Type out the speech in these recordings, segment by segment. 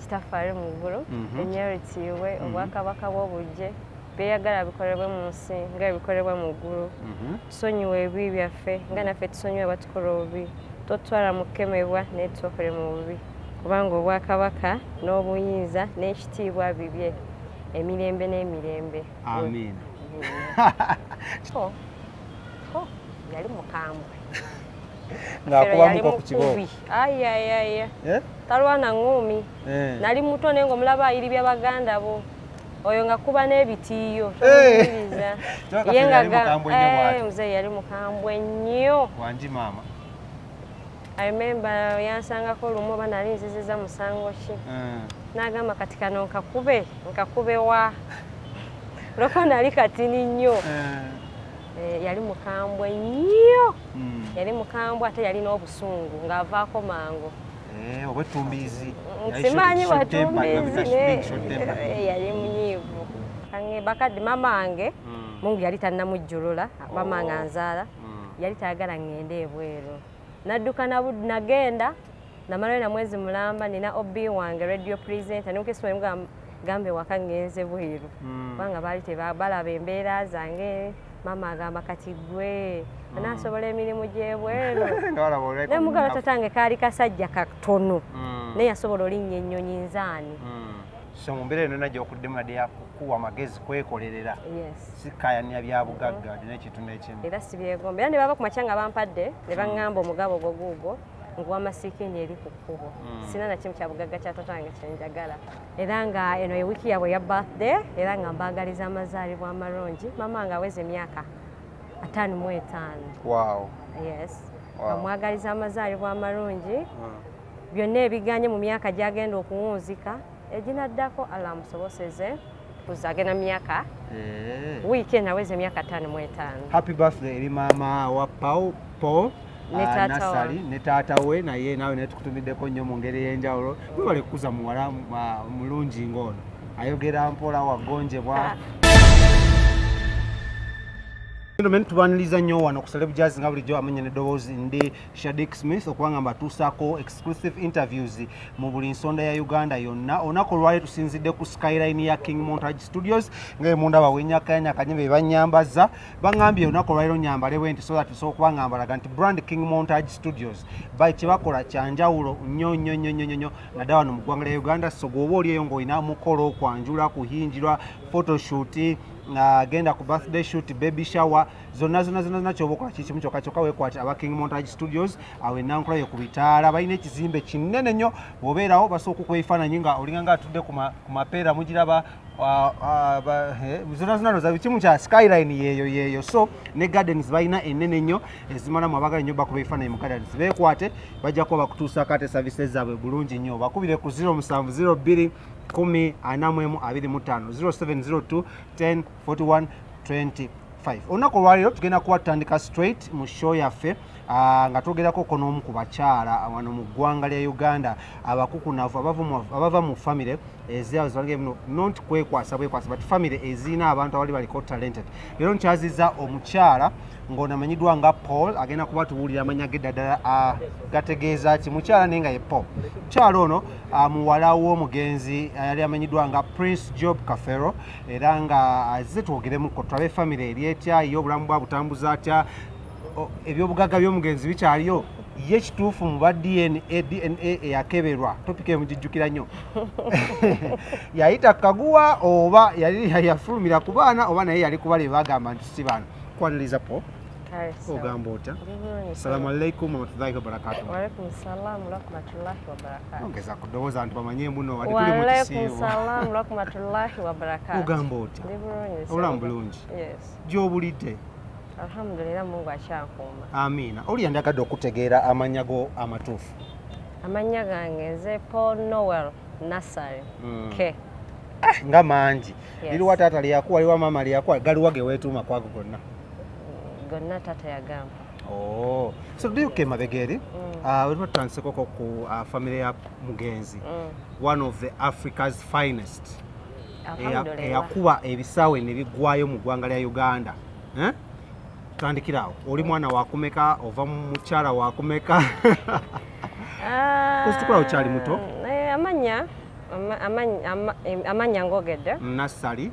kitafari mu ggulu enyeritiibwe obwakabaka bw'obujje beeyagala bikolebwe mu nsi nga ebikolebwa mu ggulu tusonyiwe ebibi byaffe nga naffe tusonyiwe batukola obubi totwala mu kukemebwa naye tuokole mu bubi kubanga obwakabaka n'obuyinza n'ekitiibwa bibye emirembe n'emirembe. Amiina. Yali mukambwe ng'akubamuko ku kibooko. Ayayaya talwana ngumi nali muto naye ng'omulaba ayiribya baganda bo oyo nga kuba n'ebitiiyo tomukubiriza ye nga muzeeyi yali mukambwe nnyo. Wangi maama. I remember yansangako olumu oba nali nziziza musango ki n'agamba kati kano nkakube wa loko nali katini nnyo. Yali mukambwe nnyo yali mukambwe ate yali n'obusungu ng'avaako mangu obwetumbiizi simanyi bwatumbiizi yali munyiivu bakadde mama wange mungu yali tannamujjulula mama wange anzaala yali tayagala ŋŋende ebweru nadduka nagenda namalayo na mwezi mulamba nina obi wange radio presenter ninkesimu gambe waka ŋŋenze bweru kubanga baali tebalaba embeera zange. Mama agamba kati gwe anaasobola emirimu gy'ebweru naye mugalo tatange kaali kasajja katono naye yasobola olinnya ennyonyi nzaani. So mu mbeera eno najja okuddemu nadde yakuwa amagezi kwekolerera sikayanya bya bugagga alina ekitundu ekimu era sibyegomba era ne baba ku makya nga bampadde ne baŋŋamba omugabo gwo guugwo nguwa masiikini eri ku kkubo sina na kimu kya bugagga kya tatange kyenjagala era nga eno ye wiiki yabwe ya birthday era nga mbaagaliza amazaalibwa amalungi mama nga aweza emyaka 55. Wow. Yes. Bamwagaliza amazaalibwa amalungi byonna ebiganye mu myaka gy'agenda okuwunzika eginaddako Allah amusoboseze kuzagenda myaka wiiki enaweza emyaka 55. Happy birthday eri maama wa Paul Nasali ne taata we naye naawe naye tukutumiddeko nnyo mu ngeri ey'enjawulo webale kukuza muwala mulungi ng'ono ayogera mpola wagonjebwa. Tubaniriza nnyo wano ku Celeb Jazz nga bulijjo amenya n'eddoboozi ndi Shadik Smith okubanga mbatuusaako exclusive interviews mu buli nsonda ya Uganda yonna. Olunaku olwali tusinzidde ku skyline ya King Montage Studios ng'emunda bawenyakanyakanye be bannyambaza baŋŋambye olunaku olwali onyambalewo nti so that tusobola okubangambalaga nti brand King Montage Studios kye bakola kyanjawulo nnyo naddala wano mu ggwanga lya Uganda. So gwoba oliyo ng'olina mukolo kwanjula kuhinjirwa photoshoot agenda ku birthday shoot baby shower zonna kyoba okola kikimu kyokka weekwate aba King Montage Studios awo enankulayo ku bitaala balina ekizimbe kinene nnyo bw'obeerawo basobola okukwefaananyi nga olinga atudde ku mapeera mugiraba zonna za kimu kya skyline yeeyo so ne gardens balina ennene nnyo ezimalamu abagala nnyo bakuba ebifaananyi mu gardens beekwate bajja kuba bakutuusako ate services zaabwe bulungi nnyo bakubire ku 0702 10 0702 10 41 25. Olunaku olwaleero tugenda kuwatandika straight mu show yaffe nga twogerako n'omu ku bakyala wano mu ggwanga lya Uganda abakukunavu abava mu famire ezibange muno not kwekwasa but famire ezina abantu abali baliko talented. Leero nkyazizza omukyala ng'onamanyiddwa nga Paul agenda kuba tuwulira amanya ge ddala gategeeza ki mukyala naye nga ye Paul. Mukyala ono muwala w'omugenzi yali amanyiddwa nga Prince Job Kafeero era nga azze twogeremuko tulabe famire eri etya ye obulamu bwa butambuza atya ebyobugagga by'omugenzi bikyaliyo ye kituufu mu ba DNA eyakeberwa topika emugijjukira nnyo yayita kaguwa oba yali yafulumira ku baana oba naye yali kubale bagamba nti si baana kwaniriza po ogamba otya? Assalamu alaikum warahmatullahi wabarakatuh. Wa alaikum salam warahmatullahi wabarakatuh. Ongeza kudowooza nti bamanyi muno wali tuli mu kisiibo. Wa alaikum salam warahmatullahi wabarakatuh. Ogamba otya? Obulamu bulungi? Yes. Gy'obulidde? Alhamdulillah Mungu akyankuuma. Amiina. Oli yandagadde okutegeera amannya go amatuufu? Amannya gange nze Paul Noel Nasari. Ke. Nga mangi. Liriwa taata lyakuwa liwa maama lyakuwa galiwa ge weetuuma kwago gonna? Gonna taata yagamba. Oh. So do you came abegeri? We were transekoko ku family ya mugenzi. One of the Africa's finest. Alhamdulillah. Eyakuba ebisaawe ne biggwayo mu ggwanga lya Uganda. Tandikirawo oli mwana wakumeka ova mukyala wakumeka? Kusitukola ukyali muto? Amanya amanya ngogedde. Nassali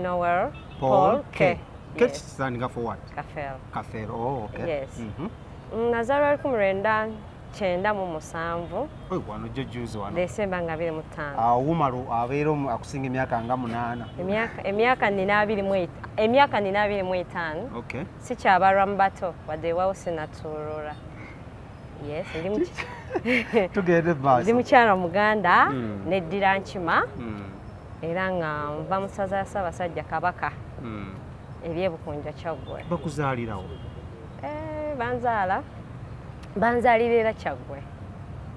Noel Paul K. K standing for what? Kafeero. Kafeero. Oh, okay. Yes. Nazaalwa 1977. Wano gye juzi wano. Desemba nga 25. Wumalu abeera akusinga emyaka nga 8. Emyaka nina 25. Okay. Sikyabalwa mu bato wadde ewawo sinatuulula. Yes, tugende maaso. Ndi mukyala Muganda neddira Nkima era nga nva mu ssaza ya Ssaabasajja Kabaka ery'Ebukunja Kyaggwe. Bakuzaalirawo? Banzaalira era Kyaggwe.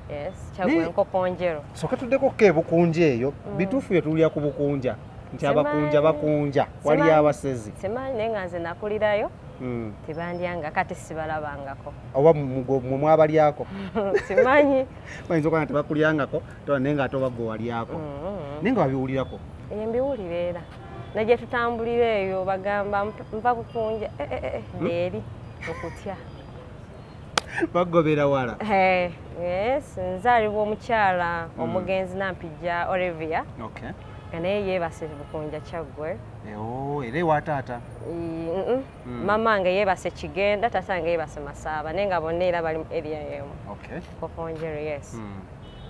Yes, Kyaggwe Nkokonjero. Soka tuddeko ko Ebukunja eyo bituufu bye tulya ku Bukunja nti abakunja bakunja wali abasezi. Simanyi naye nga nze nakulirayo tebandyanga kati sibalabangako. Oba mwe mwabalyako? Simanyi. Bayinza okuba tebakulyangako naye nga ate oba gwe walyako. Naye nga wabiwulirako? Mbiwulira era. Negye tutambulira eyo bagamba nva kukunja leeri okutya. Bagobera wala? Yes, nzaalibwa omukyala omugenzi Nampijja Olivia. Okay. Naye yeebase Bukunja Kyaggwe. Era ewa taata? Mama wange yeebase Kigenda, taata wange yeebase Masaaba naye nga bonna era bali mu area y'emu. Okay. Kokonjero, yes.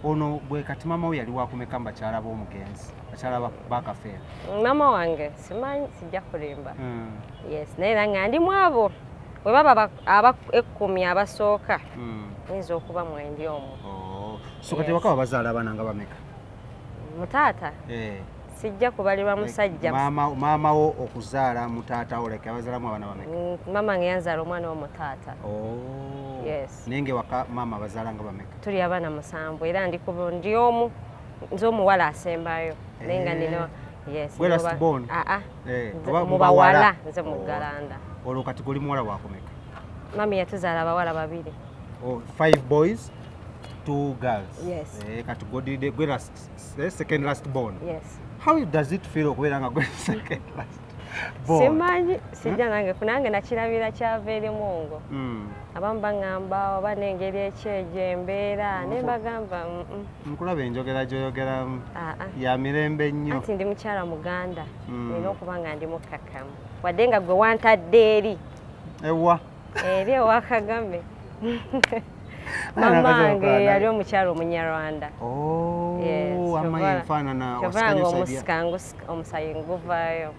Ono bwe kati mama we yali wakumeka mu bakyala b'omugenzi, bakyala ba Kafeero? Mama wange simanyi, sijja kulimba. Yes, naye era nga ndi mu abo bwe baba 10 abasooka nyinza okuba mwendi omwo. So kati waka bazaala abaana nga bameka? Mutaata? Sijja kubalirwa musajja. Maama wo okuzaala mutaata wo leka abazaalamu abaana bameka? Mama wange yanzaala omwana w'omutaata. Yes. Naye ng'ewaka maama bazaala nga bameka? Tuli abaana 7 era ndi omu nze omuwala asembayo naye nga nino. Yes. Gwe last born? Mu bawala nze mu Galanda. Olwo kati guli muwala wakumeka? Mami yatuzaala abawala 2. 5 boys, 2 girls. Yes. Kati gwe last, second last born. Yes. How does it feel okubeera nga gwe second last born? Simanyi, sijja nange kunange nakirabira kyava eri Mungu. Abamu baŋŋamba oba n'engeri ekyejo embeera naye bagamba nkulaba enjogera gy'oyogera ya mirembe nnyo. Anti ndi mukyala Muganda nina okuba nga ndi mukkakkamu wadde nga gwe wantadde eri. Ewa? Eri ewa Kagame. Mama wange yali omukyala Omunyarwanda. Amayifaanana omusikangu omusayi nguvaayo.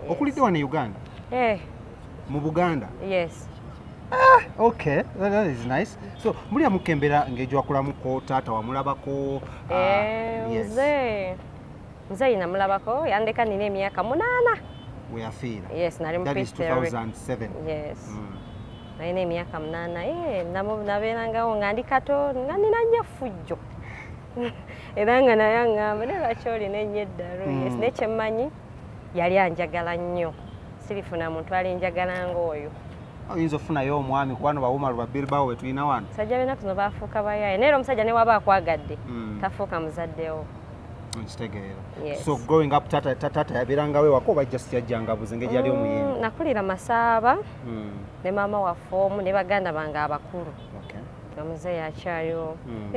Okulidde wano e Uganda? Mu Buganda? Yes. Okay, that is nice. So mulya mukembera ng'ejwakulamuko taata wamulabako? Muzeeyi namulabako yandeka nina emyaka 8. Weyafiira? Yes, nali mu That is Pittsburgh. 2007? Yes. Nalina emyaka 8 nabeerangawo nga ndi kato nga nina nnyo ffujjo era nga naye aŋŋamba naye lwaki olina ennyo eddalo. Yes, naye kyemmanyi yali anjagala nnyo, sirifuna muntu alinjagala ng'oyo. Oyinza okufunayo omwami kubano bawumalu ba Bilbao we tulina wano? Sajja benaku zino baafuuka bayaaye naye era omusajja ne waba akwagadde tafuuka muzaddewo. Nkitegeera. So growing up tata yabeerangawo ewaka oba just yajjanga buze ngeri yali omuyimbi? Nakulira Masaaba ne maama waffe omu ne baganda bange abakulu nga muzeeyi akyaliwo.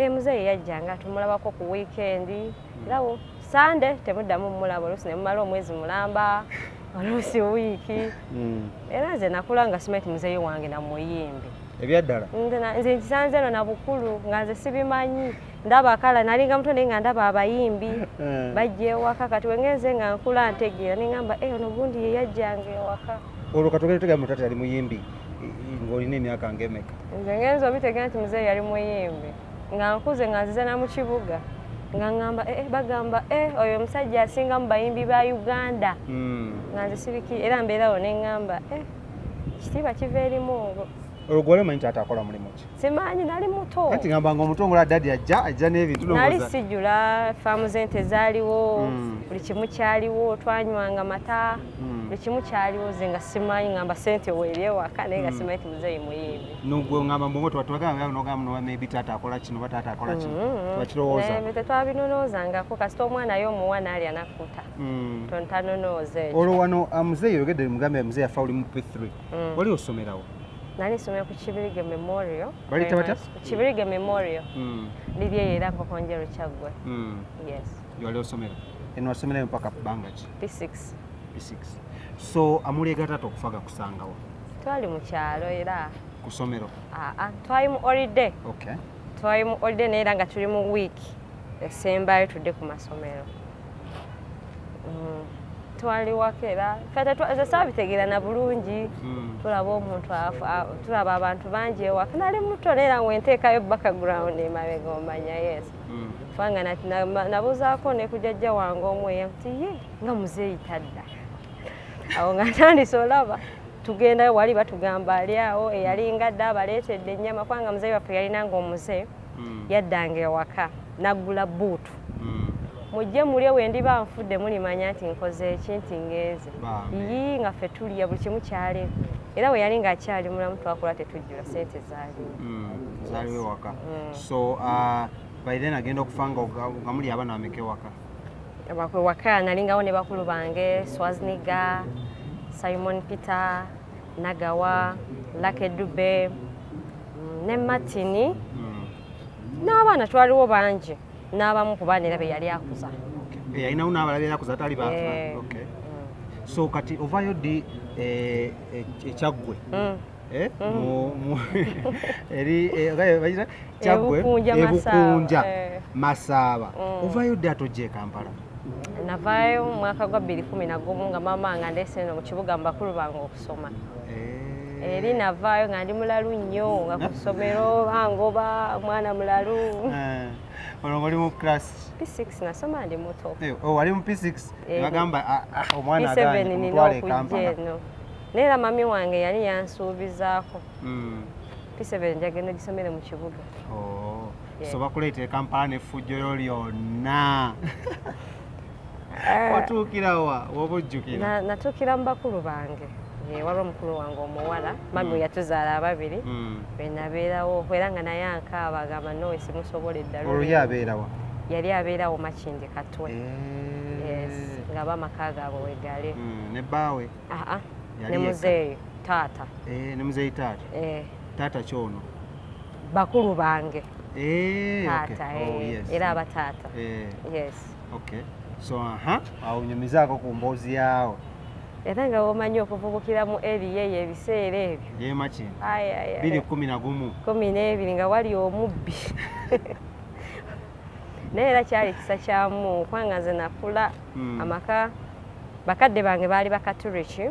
Muzeeyi yajjanga tumulabako ku wiikendi era Sande temuddamu mulaba oluusi ne mumala omwezi mulamba oluusi wiiki. Era nze nakula nga simanyi muzeeyi wange namuyimbi. Ebyaddala? Nze nkisanze eno na bukulu nga nze sibimanyi. Ndaba akala nalinga muto naye nga ndaba abayimbi bajja ewaka kati wengenze nga nkula ntegeera neŋŋamba ono gundi ye yajjanga ewaka. Olwo katogere tegera mutata yali muyimbi ng'olina emyaka ng'emeka? Nze ngenza obitegeera nti muzeeyi yali muyimbi nga nkuze nga nzize mu kibuga nga ŋŋamba bagamba oyo omusajja asinga mu bayimbi ba Uganda nga nze sibiki era mbeerawo neŋŋamba kitiibwa kiva eri Mungu. Olwo gwali omanyi nti akola mulimu ki? Simanyi, nali muto. Kati ngamba nga omutongola dadi ajja n'ebintu nali sijjula faamu zente zaaliwo buli kimu kyaliwo twanywanga mata buli kimu kyaliwo ze nga simanyi ngamba sente weeri ewaka naye nga simanyi ti muzeeyi muyimbi. Nogwe ngamba mbongo twagamba nogamba maybe taata akola kino oba taata akola kino twakirowooza? Tetwabinonoozangako kasita omwana ye omuwa naali anakuta tontanonooza ekyo. Olwo wano muzeeyi oyogedde mugambe muzeeyi afa oli mu P3 wali osomerawo? nali nsomera ku Kibirige Memorial. Balita bata? Kibirige Memorial. Liri era Nkokonjero Kyaggwe. Yes. Yali osomera. Eno wasomera mpaka bbanga ki? P6. P6. So amulega tato okufaga kusangawo. Twali mu kyalo era. Ku ssomero? Twali mu holiday. Okay. Twali mu holiday naye nga tuli mu week esembayo tudde ku masomero. Twali wakera fete saabitegeera na bulungi tulaba omuntu tulaba abantu bangi ewaka nali muto neera wenteekayo background emabega omanya yes fanga nabuuzaako ne ku jjajja wange omweya nti ye nga muzeeyi tadda awo nga ntandise olaba tugendayo wali batugamba ali awo eyalinga dda abaleetedde ennyama kubanga muzeeyi waffe yalinanga omuze yaddanga ewaka naggula buutu mujje mulye wendiba nfudde mulimanya nti nkoze eki nti ngenze yii nga ffe tulya buli kimu kyali era we yali ng'akyali mulamu twakula tetujjula sente zaaliwo ewaka so by then agenda okufa nga muli abaana ameka ewaka waka nalingawo ne bakulu bange Swazniga, Simon Peter, Nagawa, Lake Dube ne Martini n'abaana twaliwo bangi n'abamu ku baana era be yali akuza yalinawo n'abalala be yakuza tali bafa so kati ovayo ddi ekyaggwe kyaggwe ebukunja Masaaba ovayo ddi atojja e Kampala? Navaayo mu mwaka gwa 2011 nga maama nga ndeese eno mu kibuga mu bakulu bange okusoma eri navaayo nga ndi mulalu nnyo nga ku ssomero bangoba omwana mulalu olwo oli mu class P6 nasoma ndi muto wali mu P6 bagamba omwana agandi kumutwala e Kampala neera mami wange yali yansuubizaako P7 njagenda gisomere mu kibuga so bakuleeta e Kampala n'effujjo lyonna watuukirawa woba ojjukira? Natuukira mu bakulu bange waliwo omukulu wange omuwala mami we yatuzaala ababiri be nabeerawo era nga naye ankaaba agamba nowe simusobola eddala olwo abeerawa? yali abeerawo Makindi Katwe nga bamaka gaabwe wegale ne bbaawe? ne muzeeyi taata ne muzeeyi taata? Taata kyono? bakulu bange taata era abataata yes so awo nyumizaako ku mboozi yaawo era nga womanyi okuvubukira mu eriya eyo ebiseera ebyo yemakindi 2011 12 nga wali omubbi naye era kyali kisa kyamu kubanga nze nakula amaka bakadde bange baali bakaturiki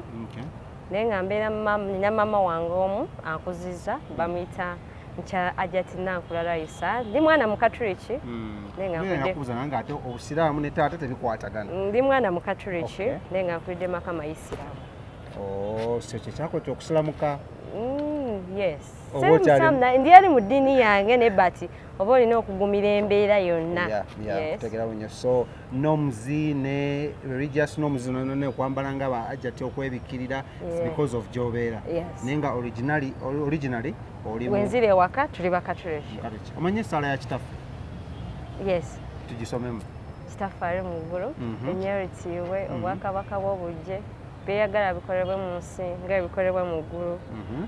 naye nga mbeera nina maama wange omu ankuziza bamuyita mukyala Ajati Nankula Raisa ndi mwana mukaturiki nga ate obusiraamu ne taata tebikwatagana ndi mwana mukaturiki naye nga nkulidde maka mayisiraamu so kyekyakoti okusiramuka yes ndi ali mu ddiini yange ne bati oba olina okugumira embeera yonna kutegerawo nnyo so nomuzi ne religious nomuzi nokwambala nga Ajati okwebikkirira because of gy'obeera naye nga originally wenzira ewaka tuli bakatureki omanye essaala ya kitaffe? Yes. Tugisomemu. Kitaffe ali mu ggulu ennyolitiibwe obwakabaka bw'obujje beeyagala bikolebwe mu nsi nga ebikolebwa mu ggulu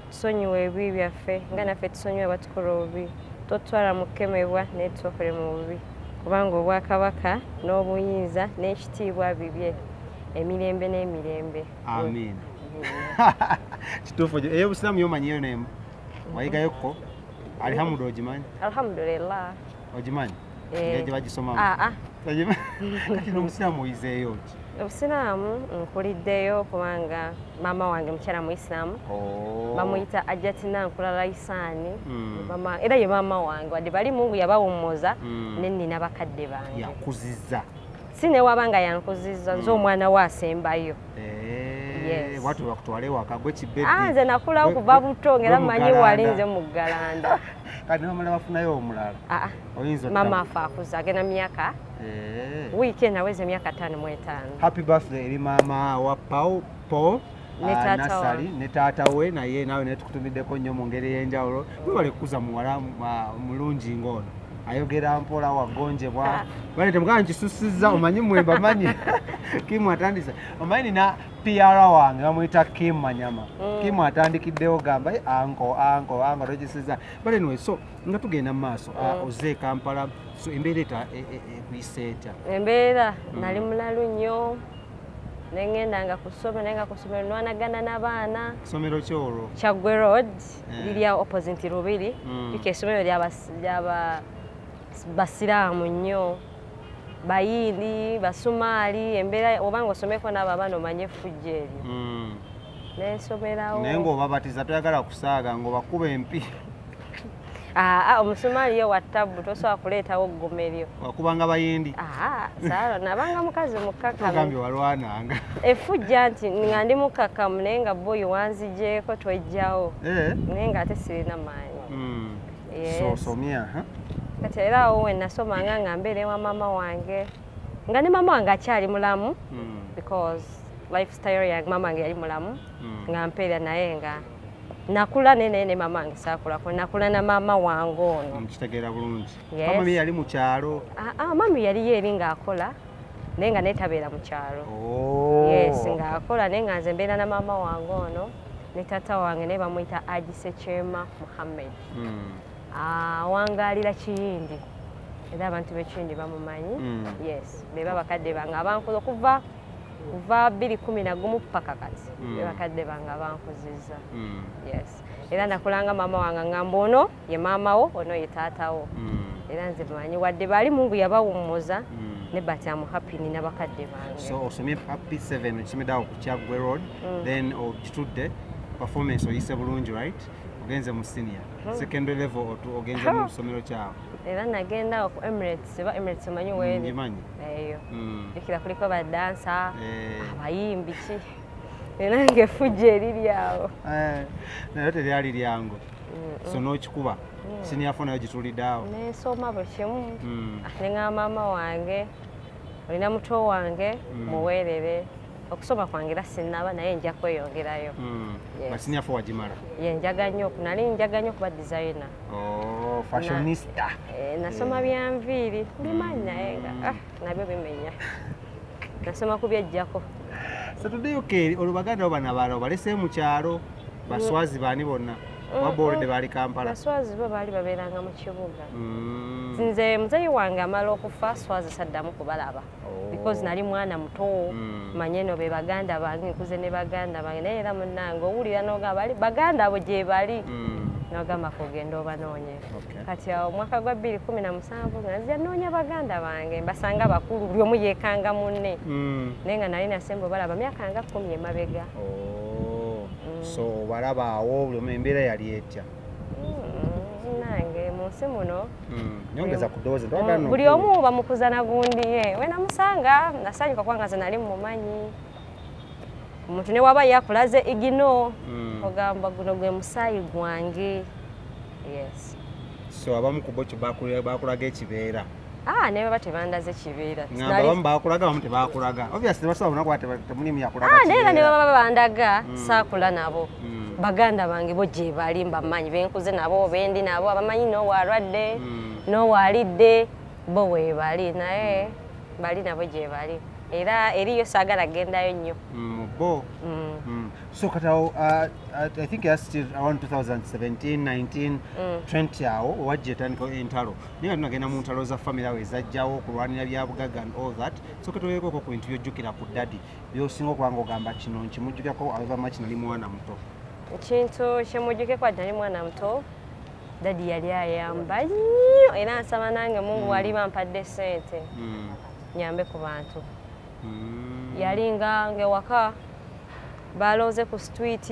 tusonyiwe ebibi byaffe nga naffe tusonyiwe batukola obubi totwala mu kukemebwa naye tutokole mu bubi kubanga obwakabaka n'obuyinza n'ekitiibwa bibye emirembe n'emirembe. Amiina. Kituufu ey'obusiraamu yomanyiyo n'emu wayigayokko? Alhamdu ogimanyi? Alhamdulillah. Ogimanyi? Ngeri bagisomamu? Kati n'obusiraamu oyizeeyo ki? Obusiraamu nkuliddeyo kubanga maama wange mukyala Muisiraamu bamuyita Ajati Nankula Raisaani era ye maama wange wadde bali Mungu yabawummuza ne nnina bakadde bange. Yakuzizza? Si ne wabanga yankuzizza nze omwana we asembayo. Watu bakutwale waka gwe kibeddi? Nze nakulawo kuva buto ng'era mmanyi wali nze mu Galanda. Kati n'omulala bafunayo omulala? Maama afe akuze agenda myaka wiiki naweza emyaka 55. Happy birthday eri maama wa Paulo Nasali ne taata we naye naawe netukutumiddeko nnyo mu ngeri ey'enjawulo. Webale kukuza muwala mulungi ng'ono ayogera mpola wagonjebwa bale temugaa nkisussizza omanyi mwemba manyi kimu atandisa omanyi nina PR wange bamuyita Kim Manyama. Kim atandikiddewo gamba anko tokisiza. But anyway, so nga tugenda mu maaso oze Kampala, so embeera ekuyise etya? Embeera nali mulalu nnyo nengendanga kusoma naye nga kusomero nwanagana n'abaana. Somero ki olwo? Kyaggwe Road liri opposite Rubiri. Liko essomero ly'aba basiraamu nnyo, bayindi, basumaali, embeera obanga osomeko n'abo abaana omanye effujjo eryo. Nensomerawo. Naye ng'obabatiza toyagala kusaaga ng'obakuba empi. Omusumaali yo wa ttabu tosobola kuleetawo ggomeryo. Wakubanga bayindi? Saala nabanga mukazi mukkakkamu. Ogambye walwananga. Effujja nti nga ndi mukkakkamu naye nga boyi wanzigyeko twejjawo. Naye ng'ate sirina maanyi. So osomya? Kati era awo we nasomanga nga mbeera ewa maama wange. Nga ne maama wange akyali mulamu. Because lifestyle yange maama wange yali mulamu. Nga mpeera naye nga nakula ne maama wange saakulako, nakula na maama wange ono. Nkitegeera bulungi. Maama yali mu kyalo? Maama yali eri ng'akola naye nga neetabeera mu kyalo. Yes, ng'akola naye nga nze mbeera na maama wange ono ne taata wange naye bamuyita Haji Ssekyema Muhammad. Awangaalira Kiyindi era abantu b'Ekiyindi bamumanyi. Yes, beba bakadde bange abankuza okuva 2011 paka kati bakadde bange abankuzizza. Yes, era nakulanga maama wange ngamba ono ye maama wo, ono ye taata wo. Era nze manyi wadde bali Mungu yabawummuza ne bati amu happy nina bakadde bange. So osomye happy 7 okisomeddawo ku Kyaggwe Road, then ogitudde performance oyise bulungi, right? Ogenze mu senior secondary level ogenze mu ssomero kyawe? Era nagenda ku Emirates, Emirates manyi weeri? Ngimanyi. Eyo jukira kuliko badansa, abayimbi ki, era ng'effujjo eriri awo. Naye teryali lyangu. So n'okikuba senior fo nayo gitulidde awo? Nensoma buli kimu. Ne ngamba maama wange olina muto wange muweerere. Okusoma kwange era sinnaba naye nja kweyongerayo. Senior fo wagimala? Ye njaga nnyo, nali njaga nnyo kuba designer. Fashionista. Nasoma bya nviiri mbimanyi naye nga nabyo bimenya. Nasoma ku byajjako. So tuddeyo ke olwo baganda bo bana baala balese mu kyalo baswazi baani bonna baboolede baali Kampala? Baswazi bo baali babeeranga mu kibuga. Nze muzeeyi wange amala okufa swazi saddamu kubalaba. Because nali mwana muto manye no be baganda bange nkuze ne baganda bange naye era munnange owulira n'ogamba bali baganda abo gye bali n'ogamba kugenda obanoonye. Kati awo omwaka gwa 2017 nga nzija noonya baganda bange mbasanga bakulu buli omu yeekanga munne naye nga nali nasemba obalaba myaka nga 10 emabega. So balaba awo buli omu embeera yali etya? Nange mu nsi muno nyongeza ku doozi buli omu bamukuza na gundi ye. We namusanga nasanyuka kubanga nze nali mumanyi. Omuntu ne waba yakulaze igino ogamba guno gwe musaayi gwange. Yes. So abamu ku bo bakulaga ekibeera? Ne baba tebandaze kibeera. Ngamba abamu bakulaga abamu tebakulaga. Obviously basobola okuba temulimu yakulaga kibeera. Naye ne baba bandaga saakula nabo. Baganda bange bo gye bali mbamanyi benkuze nabo bendi nabo abamanyi n'owalwadde n'owalidde bo we bali naye bali nabo gye bali era eriyo saagala gendayo nnyo bo. So katawo I think that's still around 2017 19 20 awo wajja etandika entalo naye tunagenda mu ntalo za family awo ezajjawo okulwanira bya bugagga and all that. So katoyeko ku bintu byojjukira ku dadi byosinga okubanga ogamba kino nkimujjukirako ava maki nali mwana muto? Ekintu kyemujjuke kwa nali mwana muto dadi yali ayamba nnyo era nsaba nange Mungu wali bampadde ssente nyambe ku bantu. Yali nga ngewaka balooze ku street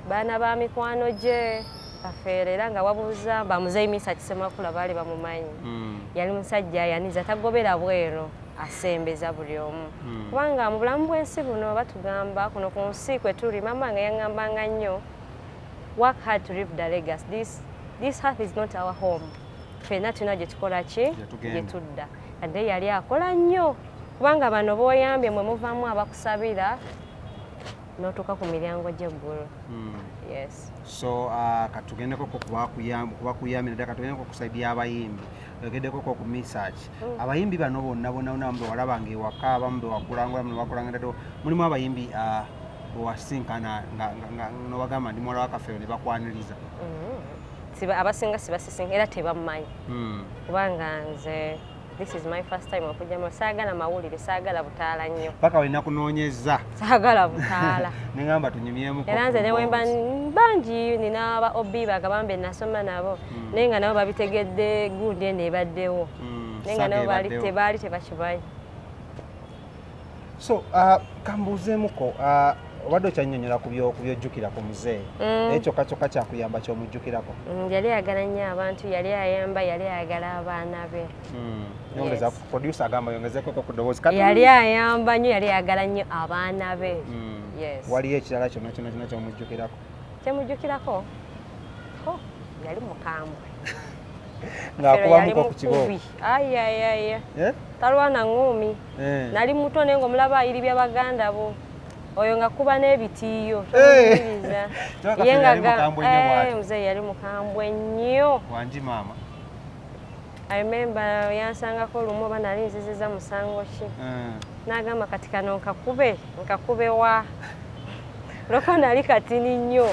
baana ba mikwano gye Kafeero era nga wabuuza bamuzeeyi Misa Kisemakula baali bamumanyi. Yali musajja yaniza tagobera bwero asembeza buli omu kubanga mu bulamu bw'ensi buno batugamba kuno ku nsi kwe tuli mama nga yaŋŋambanga nnyo work hard to live the legacy. This earth is not our home. Ffenna tulina gye tukola ki gye tudda. Kadde yali akola nnyo kubanga bano b'oyambye mwe muvaamu abakusabira n'otuuka ku miryango gy'eggulu. Yes. So katugendeko kubakuyambira ddala katugendeko kusaidia abayimbi ogeddeko ku research abayimbi bano bonna bonna bambe walabanga ewaka abamu bewakulanga abamu bewakulanga ddala mulimu abayimbi bwewasinkana nobagamba ndi muwala wa Kafeero ne bakwaniriza? Abasinga sibasisinga era tebammanyi kubanga nze this is my first time okujjamu. Saagala mawulire, saagala butaala nnyo. Paka walina kunoonyeza. Saagala butaala. Nengamba tunyumyemu. Era nze ne wemba bangi nina aba obi bagabambe nasoma nabo. Naye nga nabo babitegedde gundi eno ebaddewo. Naye nga nabo tebaali tebakibayi. So kambuuzeemuko wadde okyannyonnyola ku byojjukira ku muzeeyi ekyo kyokka kyakuyamba kyomujjukirako? Yali ayagala nnyo abantu, yali ayamba, yali ayagala abaana be. Yongeza producer agamba yongezeko ku ddoboozi. Yali ayamba nnyo, yali ayagala nnyo abaana be. Waliyo ekirala kyonna kyonna kyomujjukirako? Kyemujjukirako? Yali mukambwe. Ng'akubamuko ku kibooko? Ayayaya. Talwana ngumi. Nali muto naye ng'omulaba ayiribya baganda bo. Oyo nga kuba n'ebitiiyo tomuyiriza. Muzeeyi yali mukambwe nnyo. Wangi maama? I remember yansangako olumu oba nali nziziza musango ki. N'agamba kati kano nkakube wa. Loko nali katini nnyo.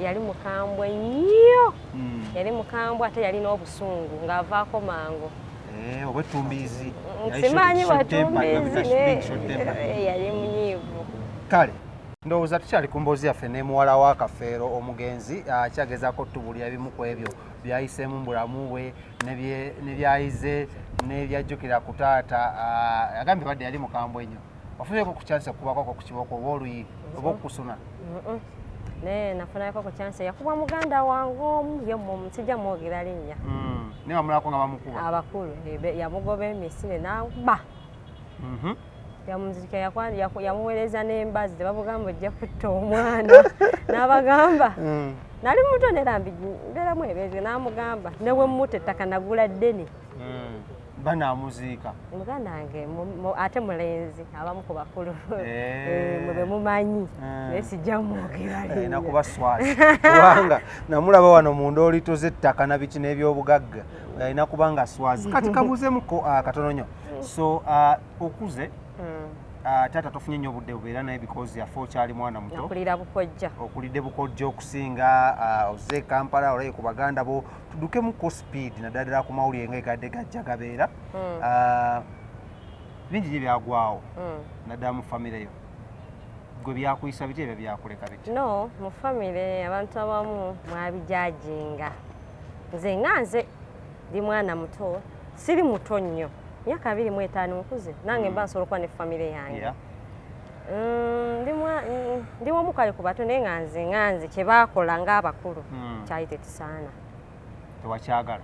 Yali mukambwe nnyo. Yali mukambwe ate yali n'obusungu ng'avaako mangu. Obwetumbiizi. Simanyi bwatumbiizi yali munyiivu. Kale ndowooza tukyali ku mboozi yaffe ne muwala wa Kafeero omugenzi akyagezaako tubulira ebimu ku ebyo byayiseemu mu bulamu bwe ne byayize n'ebyajjukira ku taata. Agambye badde yali mukambwe nnyo. Wafuneko ku kyansi okubakoko ku kibooko oba oluyi oba okukusuna? Naye nafunako ku kyansi yakubwa muganda wange omu ye sijja mwogera linnya. Ne bamulako nga bamukuba? Abakulu yamugoba emisinde n'akuba. Yamuzika yamuweereza n'embazi tebamugamba ojja kutta omwana. N'abagamba nali muto nerambi mbeeramu ebeezo n'amugamba ne bwe mmuta ettaka nagula ddene. Banaamuziika? Muganda wange ate mulenzi abamu ku bakulu mwe be mumanyi naye sijja mwogera linnya. Nakuba swazi kubanga namulaba wano mu ndoolito z'ettaka na biki n'ebyobugagga alina kubanga swazi. Kati kabuuzeemuko katono nnyo. So okuze taata tofunye nnyo obudde bubeera naye because yafe okyali mwana muto. Okulira bukojja. Okulidde bukojja okusinga ozze Kampala olaye ku baganda bo tuddukemuko speed naddala ku mawulire ng'egadde gajja gabeera. Bingi gye byagwawo naddala mu famire yo. Gwe byakuyisa biti ebyo byakuleka biti? No, mu famire abantu abamu mwabijajinga. Nze ndi mwana muto, siri muto nnyo. Myaka 25 nkuze nange mba nsobola okuba ne famire yange. Ndi wamu kale ku bato naye nganze kye baakola ng'abakulu kyali tekisaana. Tewakyagala?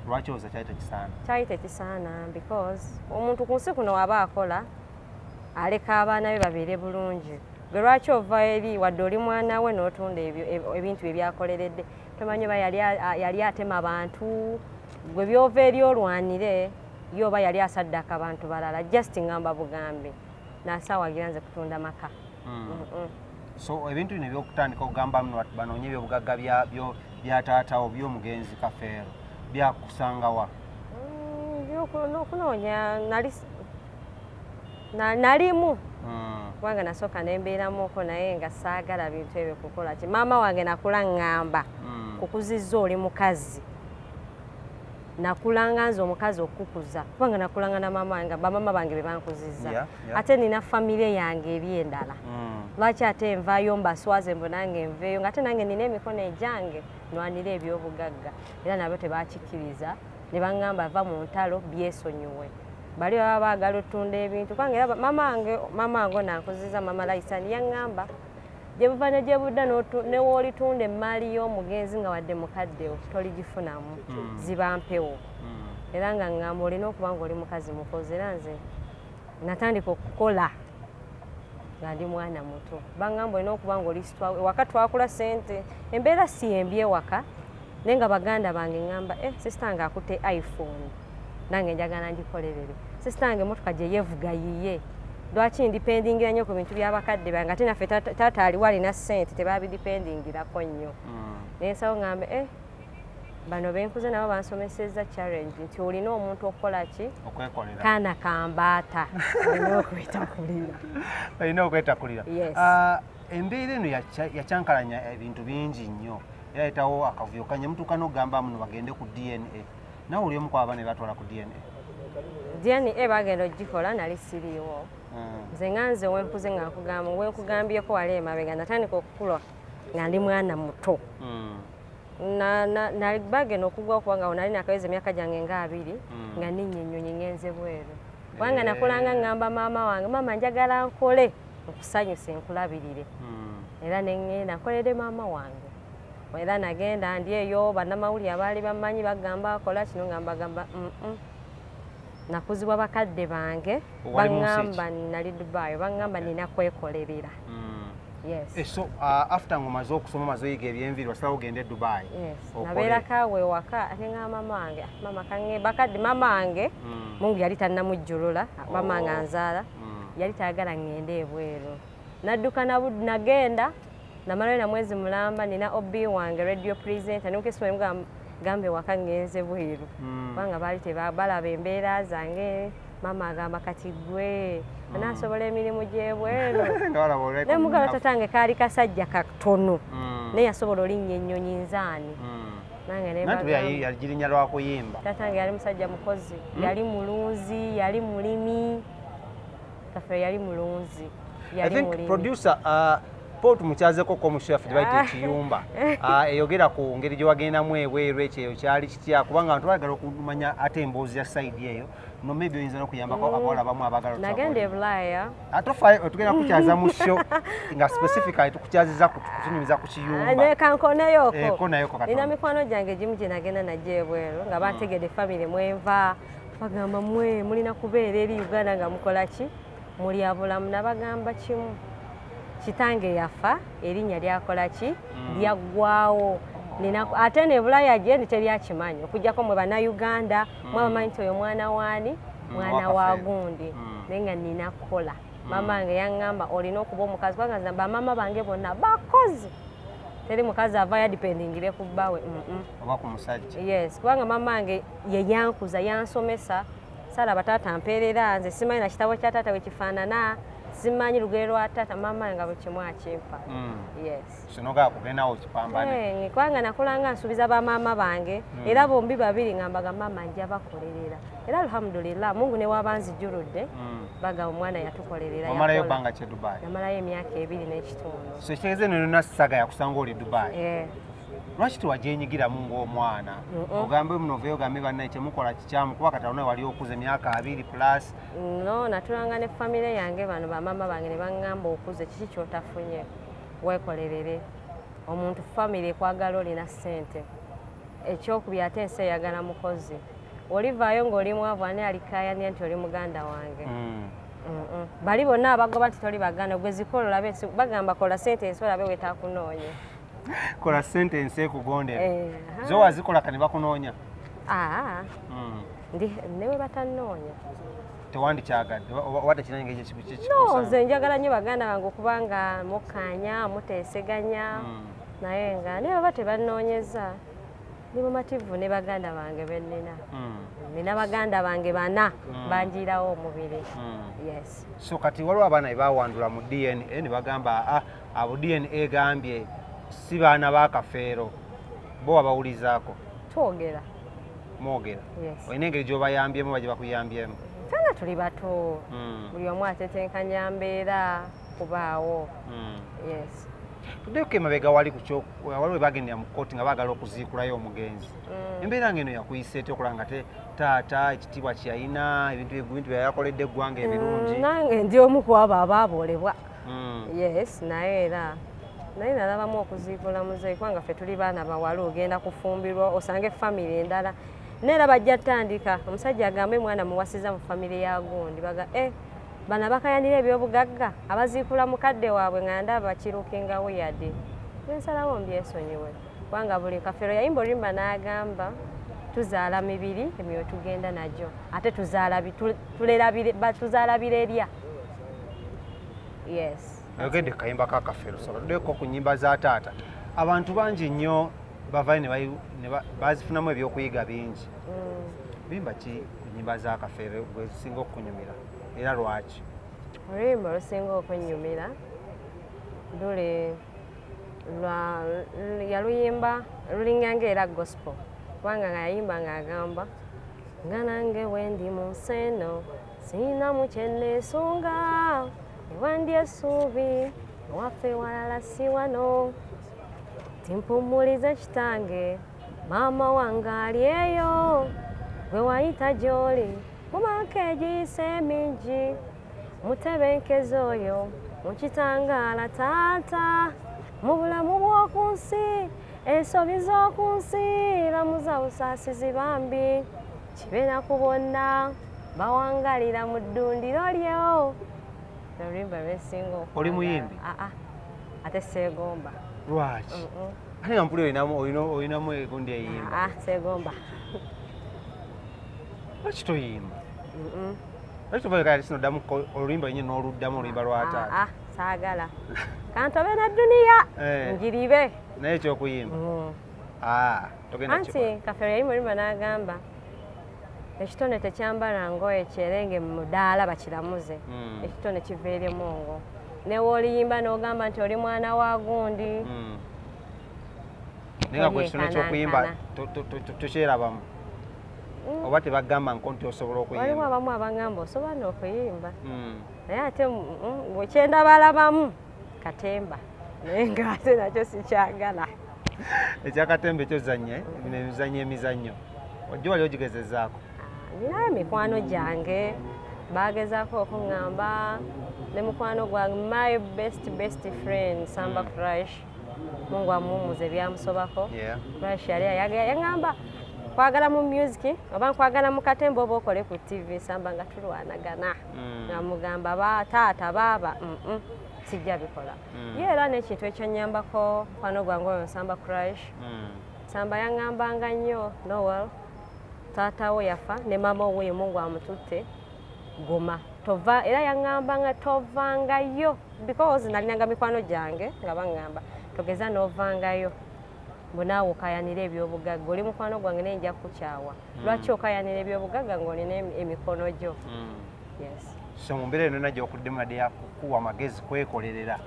Lwaki oza kyali tekisaana? Kyali tekisaana because omuntu ku nsi kuno waba akola aleka abaana be babeere bulungi. Gwe lwaki ova eri wadde oli mwana we n'otunda ebintu bye byakoleredde tomanyi oba yali atema bantu gwe byova eri olwanire yo oba yali asaddaka abantu balala just ngamba bugambe nasaawagira nze kutunda maka. So ebintu bino ebyokutandika okugamba banoonye ebyobugagga bya taatawo by'omugenzi Kafeero byakusangawa? Okunoonya nalimu kubanga nasooka nembeeramuko naye nga saagala bintu ebyo kukola ki. Maama wange nakula ngamba kukuzizza oli mukazi. Nakulanga nze omukazi okukuza kubanga nakulanga na maama wange bamama bange be bankuzizza. Ate nina famire yange eri endala. Lwaki ate nvaayo mbaswaze mbu nange nveeyo nga ate nange nina emikono egyange nwanira ebyobugagga era nabo tebakikkiriza ne baŋŋamba va mu ntalo byesonyiwe. Bali baba baagala otunda ebintu kubanga era maama wange nankuzizza mama Laisani yaŋŋamba gye buva ne gye budda ne woolitunda emmaali y'omugenzi nga wadde mukaddewo toligifunamu ziba mpewo. Era nga ŋŋamba olina okuba nga oli mukazi mukozi era nze natandika okukola nga ndi mwana muto. Baŋŋamba olina okuba nga oli ewaka twakula ssente embeera si embi ewaka naye nga baganda bange ŋŋamba sisita nga akutte iPhone nange njagala ngikolerere. Sisita wange emmotoka gye yeevuga yiye. Lwaki ndipendingira nnyo ku bintu by'abakadde bange ate naffe taata aliwo alina ssente tebabidipendingirako nnyo. Naye nsawo ŋŋambe bano benkuze nabo bansomeseza challenge nti olina omuntu okola ki okwekolera kana kambaata olina okwetakulira olina okwetakulira Yes. embeera eno yakyankalanya ebintu bingi nnyo era yetawo akavuyo kanye mutuuka n'ogamba muno bagende ku DNA nawe oli omu ku abaana batwala ku DNA bagenda ogikola nali siriiwo nze nganze wenkuze nga nkugamba wenkugambyeko wali emabega natandika okukula nga ndi mwana muto bagenda okugwa okuba nga nali nakaweza emyaka gyange nga 2 nga ninnya ennyonyi ngenze bweru kubanga nakulanga ngamba maama wange maama njagala nkole okusanyusa enkulabirire era nengenda nkolere maama wange era nagenda ndi eyo bannamawulire abaali bamanyi bagamba akola kino nga mbagamba nakuzibwa bakadde bange baŋŋamba nali Dubai baŋŋamba nina kwekolerera Yes. So after ngomaze okusoma maze oyiga ebyenviri wasalawo ogende Dubai. Yes. Nabeerako awo ewaka ate nga mama wange mama kange bakadde mama wange Mungu yali tannamujjulula mama wange anzaala yali tayagala ngende ebweru nadduka nagenda namalayo na mwezi mulamba nina obi wange radio presenter nukeswe gambe waka ngenze bweru kubanga baali tebalaba embeera zange mama agamba kati gwe anasobola emirimu gyebweru ne mugalo tatange kaali kasajja katono naye yasobola olinnya ennyonyi nzaani nange yagirinya lwakuyimba tatange yali musajja mukozi yali mulunzi yali mulimi Kafeero yali mulunzi yali mulimi. Producer Paul tumukyazeko ko mushefu dibaite ekiyumba eyogera ku ngeri gye wagendamu ebweru ekyo kyali kitya kubanga abantu bagala okumanya ate emboozi ya side eyo no maybe oyinza n'okuyambako abawala bamu abagala nagenda ebulaaya ate ffe tugenda kukyaza mu show nga specifically tukukyaziza kutunyumiza ku kiyumba kankoneyoko nina mikwano gyange gimu gye nagenda najja ebweru nga bategedde famire mwenva bagamba mwe mulina kubeera eri Uganda nga mukola ki muli abulamu nabagamba kimu kitange yafa erinnya lyakola ki lyaggwawo ate ne Bulaaya gye teryakimanyi okujjako mwe Bannayuganda mwabamanyi nti oyo mwana waani mwana wa gundi naye nga nina kukola mama wange yaŋŋamba olina okuba omukazi kubanga bamama bange bonna bakozi teri mukazi ava yadipendingire ku bbawe oba ku musajja yes kubanga mama wange ye yankuza yansomesa salaba taata mpeerera nze simanyi na kitabo kya taata wekifaanana simanyi lugero lwa taata mama nga bwe kimu akimpa yes kinoga kugendawo kipambane kubanga nakulanga nsuubiza bamaama bange era bombi babiri ngamba mama nja bakolerera era alhamdulillah Mungu ne wabanzijjuludde baga omwana yatukolerera omalayo bbanga ki Dubai namalayo emyaka 2 n'ekitundu so kitegeeze neno nasaga yakusanga oli Dubai lwaki tewajenyigiramu ng'omwana ogambe munoveyo ogambe bannaye kyemukola kikyamu kuba kataona wali okuza emyaka 2 plus no natulanga ne famire yange bano bamama bange ne baŋŋamba okuze kiki kyotafunye wekolerere omuntu famire ekwagala olina ssente ekyokubya ate ensi eyagala mukozi olivaayo ng'oli mwavu ani alikayania nti oli muganda wange bali bonna abagoba nti toli baganda gwe zikola olabe bagamba kola ssente ensi olabe wetaakunoonya kola sentence ekugondera zo wazikola kane bakunoonya newe batanoonya tewandikyagadde wadde kinange ekyo kibi no nze njagala nnyo baganda bange okubanga mukkaanya muteeseganya naye nga naye baba tebanoonyeza ndi mumativu ne baganda bange bennina nina baganda bange 4 banjirawo omubiri yes so kati waliwo abaana bebawandula mu DNA ne bagamba abo DNA gambye si baana ba Kafeero bo abawulizaako twogera mwogera olina engeri gy'obayambyemu bagye bakuyambyemu fena tuli bato buli omu atetenkanya mbeera kubaawo yes tuddeko emabega wali waliwo bagendera mu kkooti nga baagala okuziikulayo omugenzi embeera ng'eno yakuyisa ety okulaba nga taata ekitiibwa kyeyalina ebintu byeyakoledde eggwanga ebirungi nange ndi omu ku abo abaaboolebwa yes naye era naye nalabamu okuziikula muzeeyi kubanga ffe tuli baana bawala ogenda kufumbirwa osange famire endala neera bajja ttandika omusajja agambe mwana muwasiza mu famire ya gundi baga bana bakayanira ebyobugagga abaziikula mukadde waabwe nga ndaba kirukingawo yadde nensalawo mbyesonyiwe kubanga buli Kafeero yayimba olimba n'agamba tuzaala mibiri emyo tugenda nagyo ate tuzaala birerya yes Ayogedde kayimba ka Kafeero so baddeko ku nnyimba za taata abantu bangi nnyo bavayo bazifunamu ebyokuyiga bingi. Bimba ki ku nnyimba za Kafeero gwe zisinga okunyumira era lwaki? Oluyimba olusinga okunyumira yaluyimba lulinga era gospel kubanga nga yayimba ng'agamba nga nange wendi mu nsi eno sirinamu kye neesunga ewandi essuubi ewaffe walala si wano timpumulize kitange maama wange ali eyo gwe wayita gy'oli mu maka egiyise emingi mutebenkeze oyo mukitangaala taata mu bulamu bw'oku nsi ensobi z'oku nsi lamuza busaasizi bambi kibeera ku bonna bawangalira mu ddundiro lyo. Oluyimba lwesinga okwagala. Oli muyimbi? Ate seegomba. Lwaki? Ate nga mpuli olinamu egundi eyimba? Seegomba. Lwaki toyimba? Lwaki tovayo kale sinoddamu oluyimba yennyini n'oluddamu oluyimba lwa taata? Saagala. Kantobe na dduniya njiribe. Naye ekyokuyimba? Togenda anti Kafeero yali mulima n'agamba ekitone tekyambala ngoye kyerenge mu mudaala bakiramuze. Ekitone kiva eri Mungu. Ne wooliyimba n'ogamba nti oli mwana wa gundi. Naye nga gwe ekitone ky'okuyimba tokyerabamu? Oba tebagamba nti osobola okuyimba? Waliwo abamu abagamba osobola n'okuyimba. Naye ate kyendabalabamu katemba naye ng'ate nakyo sikyagala. Ekyakatemba ekyo zanya emizannyo ojja wali ogigezezaako? Ninayo mikwano gyange bagezaako okuŋŋamba ne mukwano gwange my best friend Samba Crush Mungu amumuze byamusobako. Crush yali yaŋŋamba kwagala mu music oba nkwagala mu katemba oba okole ku TV. Samba nga tulwanagana ngamugamba taata baaba sijja bikola. Ye era n'ekintu ekyonnyambako mukwano gwange oyo Samba Crush. Samba yaŋŋambanga nnyo Noel taata wo yafa ne maama owe Mungu amututte goma tova era yaŋŋambanga tovangayo because nalinanga mikwano gyange nga baŋŋamba togeza n'ovangayo mbonaawe okayanira ebyobugagga oli mukwano gwange naye nja kukyawa. Lwaki okayanira ebyobugagga ng'olina emikono gyo? So mu mbeera eno najja okuddemu nadde yakukuwa amagezi kwekolerera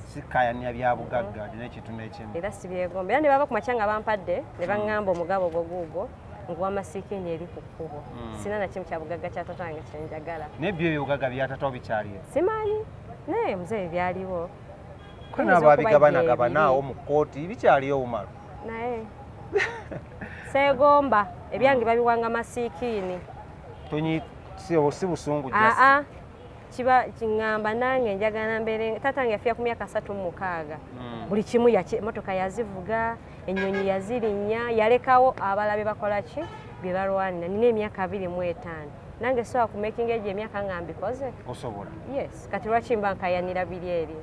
sikayanira bya bugagga alina ekintu n'ekimu era sibyegomba. Era ne baba ku makya nga bampadde ne baŋŋamba omugabo gwo guugwo nguwa masikiini eri ku kkubo. Sina na kimu kya bugagga kya taata wange kye njagala. Naye byo ebyobugagga bya taata wo bikyaliyo? Simanyi naye muzeeyi byaliwo. Ko naabo abigabanagabanawo mu kkooti bikyaliyo Umaru? Naye seegomba ebyange babiwanga masikiini. Si busungu kiba kiŋŋamba nange njagala mbeere. Taata wange yafiira ku myaka 36. Buli kimu emmotoka yazivuga ennyonyi yazirinnya yalekawo abalabe bakola ki bye balwanira. Nina emyaka 25 nange sobola kumakinga egyo emyaka nga mbikoze. Osobola? Yes. Kati lwaki mba nkayanira biri eri?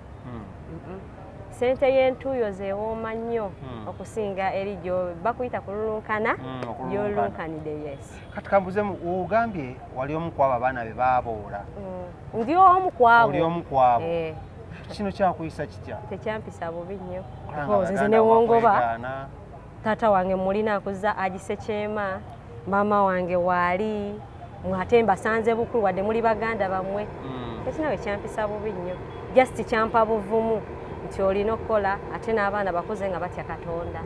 Sente y'entuuyo zeewooma nnyo okusinga eri bakuyita kululunkana gy'olulunkanidde. Yes. Kati kambuze ogambye wali omu kwabo abaana be baaboola? Ndi omu kwabo. Oli omu kwabo? Kino kyakuyisa kitya? Tekyampisa bubi nnyo. Nze ne wongoba taata wange mulina akuzza agisekyema maama wange waali ate mbasanze bukulu wadde muli baganda bammwe. Ekinawe kyampisa bubi nnyo. Just kyampa buvumu nti olina okukola ate n'abaana bakuze nga batya Katonda.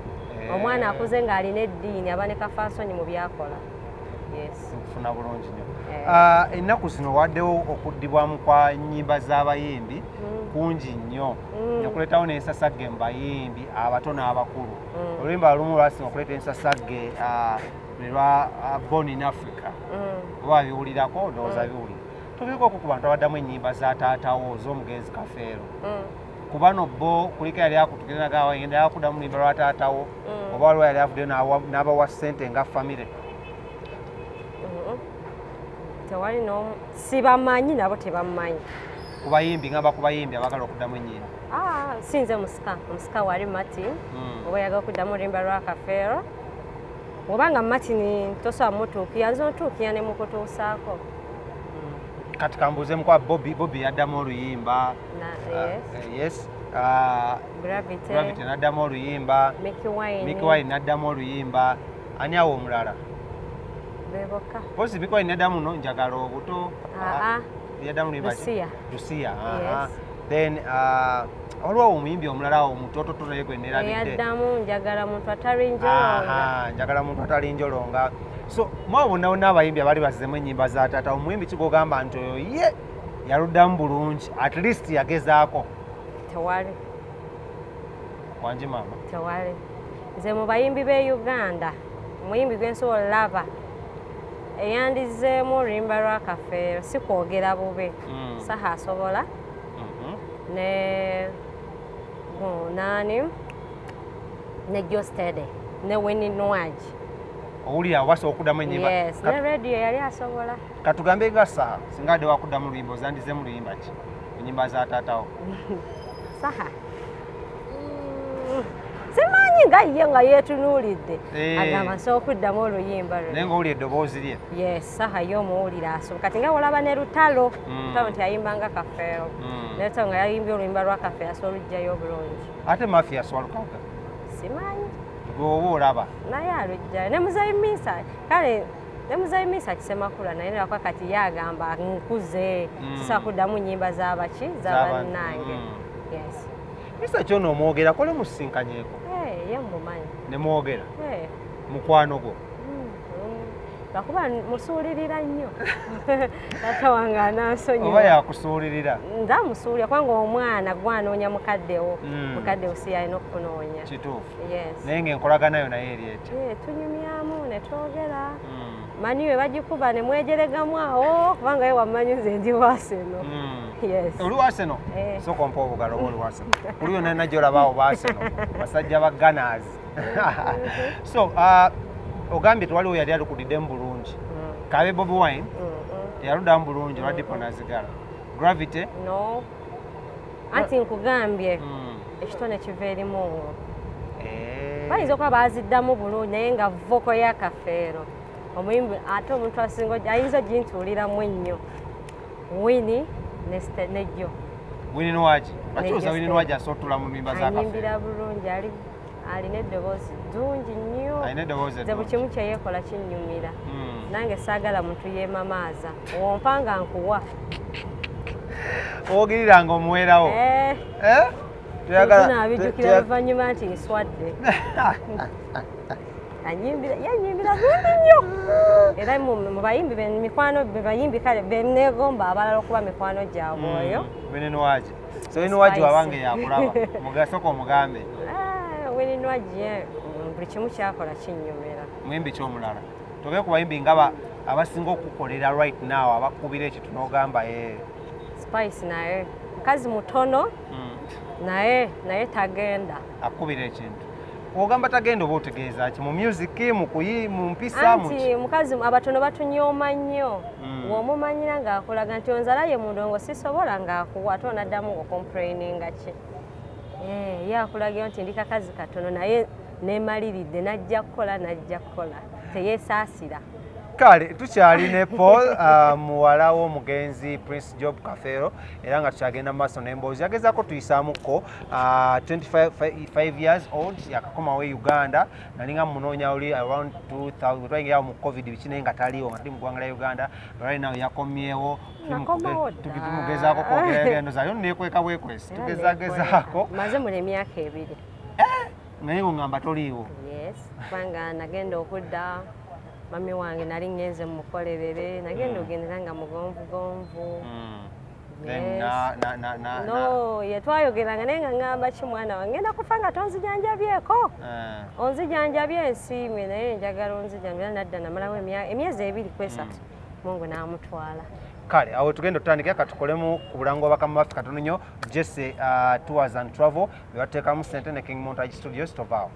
Omwana akuze ng'alina eddiini aba ne kafaasonyi mu byakola. Nkufuna bulungi nnyo. Ennaku zino waddewo okuddibwamu kwa nnyimba z'abayimbi kungi nnyo. Okuleetawo n'ensasagge mu bayimbi abato n'abakulu. Oluyimba lumu lwasinga okuleeta ensasagge lwa Born in Africa. Oba biwulirako ndowooza biwulira. Tubiiko ku bantu abaddamu ennyimba za taatawo z'omugenzi Kafeero. Ku bano bo kuliko yali akutugenaga yenda yakuddamu lulimba lwa taatawo oba waliwo yali avuddeyo n'abawa ssente nga famire? Tewali n'omu. Sibamanyi nabo tebamumanyi. Ku bayimbi ngamba ku bayimbi abagala okuddamu ennyimba? Sinze musika wali Martin oba yagala okuddamu olulimba lwa Kafeero obanga Martin tosobola mutuukira nze ontuukira ne mukutuusaako. Kati kambuuzemu kwa Bobby yaddamu oluyimba. Yes. Gravity n'addamu oluyimba, Mickey Wine n'addamu oluyimba, ani awo omulala? Beboka. Posi Mickey Wine n'addamu no njagala obuto. Yaddamu oluyimba ki? Lucia. Then waliwo omuyimbi omulala omutototo naye gwe nerabidde. Yaddamu njagala muntu atalinjolonga. Njagala muntu atalinjolonga. So mwa bonna abayimbi abali bazzemu ennyimba za taata, omuyimbi kigogamba nti oyo ye yaluddamu bulungi, at least yagezaako. Tewali. Wangi maama? Tewali. Nze mu bayimbi b'e Uganda, omuyimbi gwe nsobola olaba eyandizeemu oluyimba lwa Kafeero si kwogera bube. Saha asobola. Ne nani ne Jostede ne Winnie Nwagi. Owulira awasa okuddamu ennyimba? Yes, ne radio yali asobola. Katugambe nga Saha singa adde wakuddamu luyimba ozandizeemu luyimba ki? Ennyimba za taatawo. Saha simanyi nga ye nga yeetunuulidde agamba nsobola okuddamu oluyimba lwe. Naye ng'owulira eddoboozi lye? Yes, Saha ye omuwulira asobola. Kati nga olaba ne Lutalo Lutalo nti ayimbanga Kafeero naye Lutalo nga yayimbye oluyimba lwa Kafeero asobola olugjayo obulungi. Ate Mafia Swalukaga? Simanyi. Gweoba olaba? Naye alugjayo ne Muzayi Misa kale ne Muzayi Misa kisemakula naye lwakwa kati yagamba nkuze sisobola kuddamu nnyimba z'abaki z'abannange. Yes. Misa kyono omwogera kole musisinkanyeeko? Ye mumanyi. Ne mwogera? Mukwano gwo? Lwakuba musuulirira nnyo. Taata wange anansonyiwa. Oba yakusuulirira? Nze amusuulira kubanga omwana gwanoonya mukaddewo. Mukaddewo si yalina okunoonya. Kituufu. Yes. Naye ng'enkolaganayo naye eri eti? Tunyumyamu ne twogera. Mani we bagikuba ne mwejeregamu awo kubanga ye wammanyi nze ndi Waseno. Yes. Oli Waseno? Sooka ompa obugalo oba oli Waseno. Kuli yonna najja olabaawo Waseno. Basajja ba Gunners. So, ogambye tewaliwo yali alukudiddemu bulungi. Kabe Bobi Wine teyaluddamu bulungi olwa Dipo Nazigala. Gravity? No. Anti nkugambye ekitone kiva erimu ngo. Bayinza okuba baaziddamu bulungi naye nga voko ya Kafeero. Omuyimbi ate omuntu asinga ayinza ogintuuliramu ennyo. Winnie ne Jo. Winnie Nwagi? Bakyuza Winnie Nwagi asootula mu nnyimba za Kafeero? Anyimbira bulungi alina eddoboozi ddungi nnyo. Alina eddoboozi nze buli kimu kye yeekola kinnyumira. Nange saagala muntu yeemamaaza. Owompanga nkuwa. Owogiriranga omuweerawo? Tunaabijjukira oluvannyuma nti nswadde. Yanyimbira bulungi nnyo. Era mu bayimbi mikwano bayimbi kale beneegomba abalala okuba mikwano gyabwe oyo. Winnie Nwagi. So Winnie Nwagi wabange yakulaba. Mugasoko omugambe. Winnie Nwagi buli kimu kyakola kinnyumira. Muyimbi ki omulala? Togere ku bayimbi nga abasinga okukolera right now abakubira ekintu n'ogamba Spice naye mukazi mutono naye tagenda. Akubira ekintu. Ogamba tagenda oba otegeeza ki mu music mu mpisa mu anti mukazi abatono batunyooma nnyo. W'omumanyira ng'akulaga nti onzala ye mundongo sisobola ng'akuwa ate onaddamu okomplaininga ki. Ye akulagira nti ndi kakazi katono naye neemaliridde najja kukola teyeesaasira. Kale tukyali ne Paul muwala w'omugenzi Prince Job Kafeero era nga tukyagenda mu maaso n'emboozi yagezaako tuyisaamuko 25 years old yakakomawo e Uganda nalinga munoonya oli around 2000 twayingirawo mu covid biki naye nga taliwo nga tuli mu ggwanga lya Uganda right now yakomyewo tumugezaako kwogera engendo zayo neekweka bwekwesi tugezagezaako maze muli emyaka 2 naye ng'ogamba toliiwo. Yes kubanga nagenda okudda mami wange nali ngenze mumukolerere nagenda ogendera nga mugonvugonvu. No yetwayogeranga naye nga ngamba ki mwana wange ngenda kufa nga tonzijanjabyeko. Onzijanjabye ensiime naye njagala onzijanjabye nadda namalawo emyezi 2 kwesatu Mungu n'amutwala. Kale awo tugenda tutandike katukolemu ku bulango bakama baffe katono nnyo Jesse Tours and Travel bebateekamu ssente ne King Montage Studios tovaawo.